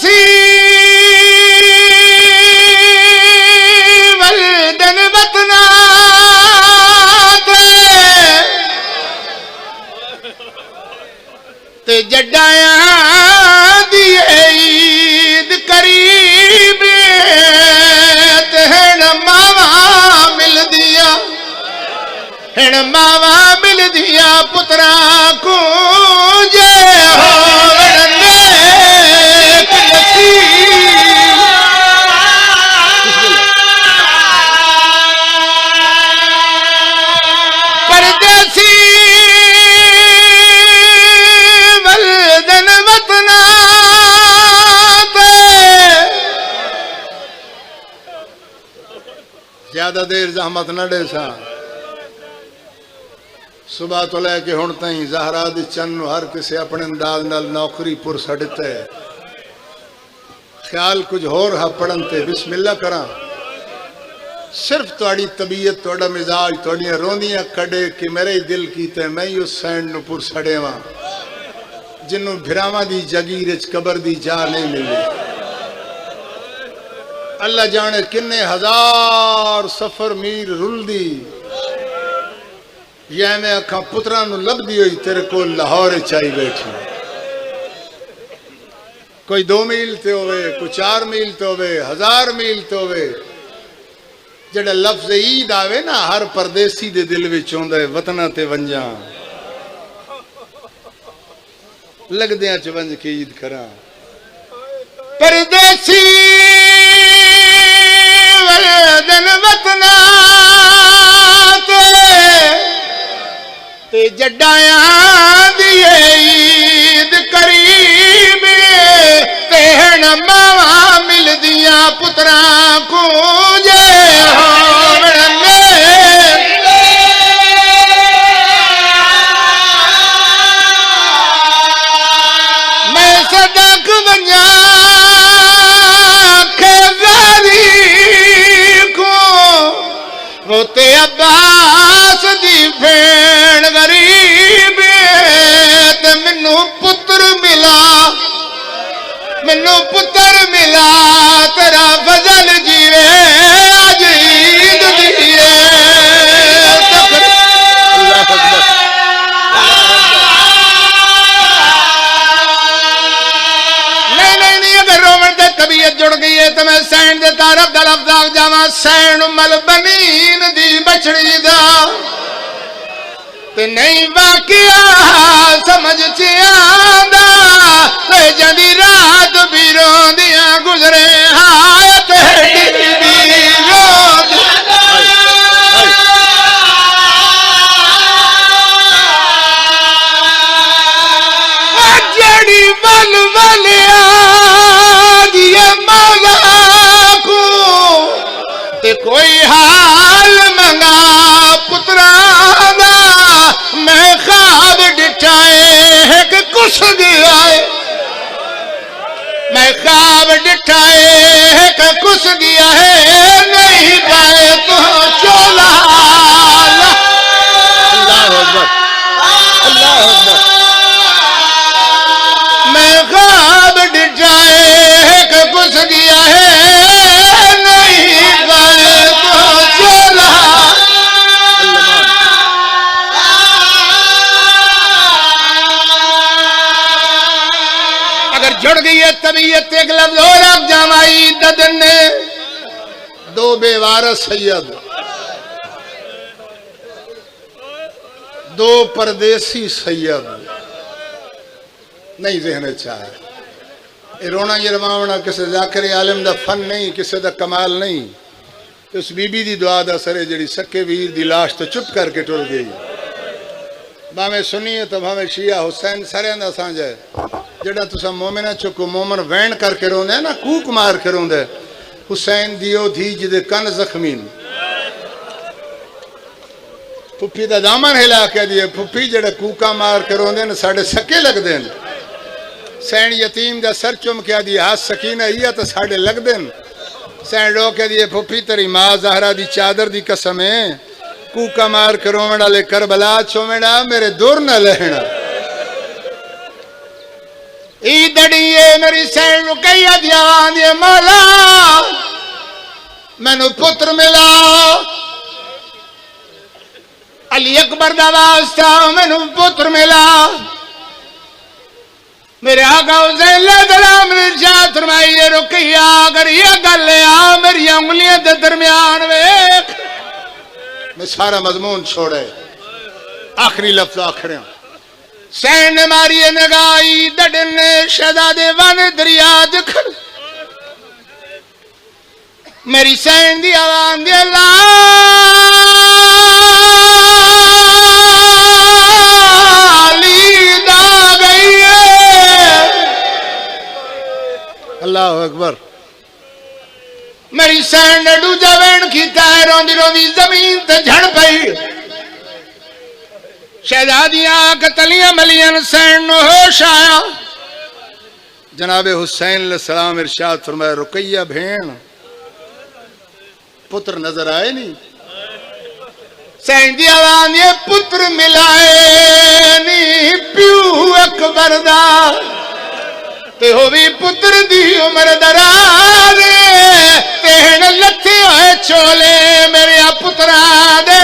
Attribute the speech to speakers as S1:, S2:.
S1: परदेसी वल्दन वतना ते जड्डाया दी ईद करीब ते हण मावा मिल दिया पुत्रा को जे परदेसी वल्दन वतना ज्यादा देर जहमत न दे सा सुबह तो लैके हुण ताईं ज़हरा दी चन्न हर किसी अपने अंदाज नाल नौकरी पुर छड्डता है। ख्याल कुछ होर हा पढ़न ते बिस्मिल्ला करा सिर्फ तुहाडी तबीयत तुहाडा मिजाज तुहाडियां रोंदियां कढे कि मेरे दिल कीते मैं ही उस सैंड नूं पुर छड़ेवां जिन्नों भिरावां दी जगीर च कबर दी जा नहीं मिली। अल्लाह जाने किन्ने हजार सफर मीर रुलदी या मैं अखा पुत्रा नूं लभदी होई तेरे को लाहौर चाई बैठी। कोई 2 मील ते होवे कोई 4 मील ते होवे 1000 मील ते होवे जेड़ा लफ्ज ईद आवे ना हर परदेसी दे दिल विच आउंदा है वतना ते वंजा लगदियां च वंज के ईद करा। परदेसी वल्दन वतना ते जड्डाया दी ईद करीब ते हण मावा मिल दिया पुत्रा को जे मैं सदक वंजा खेजारी को वो ते अब्बास दी भेड़ गरीब ते मैनू पुत्र मिला तेरा फजल जीवे अज ईद दीए। नहीं अगर रोमन ते तबीयत जुड़ गई है तो मैं सैन दे तारफ दलफ दाग जावा सैन मल बनीन दी बछड़ी दा ते नहीं वाकिया समझ च आंदा ते जदी रात भी रोंदियां गुजरे हाय तेरी भी रोंद जड़ी बल बलिया दिए मौला को ते कोई हाल मंगा पुत्रा मैं ख्वाब डिठाए है कि कुछ गया है मैं ख्वाब डिठाए है कि कुछ गया है नहीं पाए तो चोला। अल्लाह अकबर अल्लाह अकबर। मैं ख्वाब डिठाए है कि कुछ गया है नहीं पाए तो चोला। जुड़ गई है तबीयत एक लफ्ज और अब जमाई ददन ने 2 बेवारस सैयद 2 परदेसी सैयद नहीं जहन चाहे रोना ये रवावना किसी जाकर आलिम दा फन नहीं किसी दा कमाल नहीं उस बीबी दी दुआ दा असर है जी सक्के वीर दी लाश तो चुप करके टुर गई भावें सुनिए तो भावें शिया हुसैन सारे दा सांझा है जेड़ा तुसा मोमिना चुको मोमन वैन करके रोंदे ना कूक मार के रोंदे हुसैन दियो धी जिदे कन जख्मी फुफी दा दामन हिला के दिए फुफी जेड़े कूका मार के रोंदे ने साडे सके लगदे न सैन यतीम दा सर चुम के दी हाथ सकीना इया तो साडे लगदे न सैन रो के दिए फुफी तेरी मां ज़हरा दी चादर दी कसम है कूका मार के रोवण वाले करबला चोवेड़ा मेरे दूर न लहना ई दड़िए मेरी सैन रुकैया ध्यान दिए मौला मैनू पुत्र मिला अली अकबर दा वास्ता मैनू पुत्र मिला मेरे आका हुसैन सलाम इरशाद फरमाइए रुकैया अगर ये गल आ मेरी उंगलियां के दरमियान वेख मैं सारा मजमून छोड़े आखिरी लफ्ज आखिर सैन ने मारी नगाई दड़न ने शहजादे वन दरिया दिखर मेरी सैन दी आवाज दे ला अल्लाह अकबर मेरी सैन ने दूजा वैन किया रोंदी रोंदी जमीन ते झड़ पई शहजादियां कतलियां मलियन सैन नो होश आया जनाबे हुसैन सलाम इरशाद फरमाया रुकैया भेण पुत्र नजर आए नहीं सैन दी आवाज ये पुत्र मिलाए नी प्यू अकबर दा ते हो भी पुत्र दी उम्र दराज तेन लथे होए छोले मेरे पुत्रा दे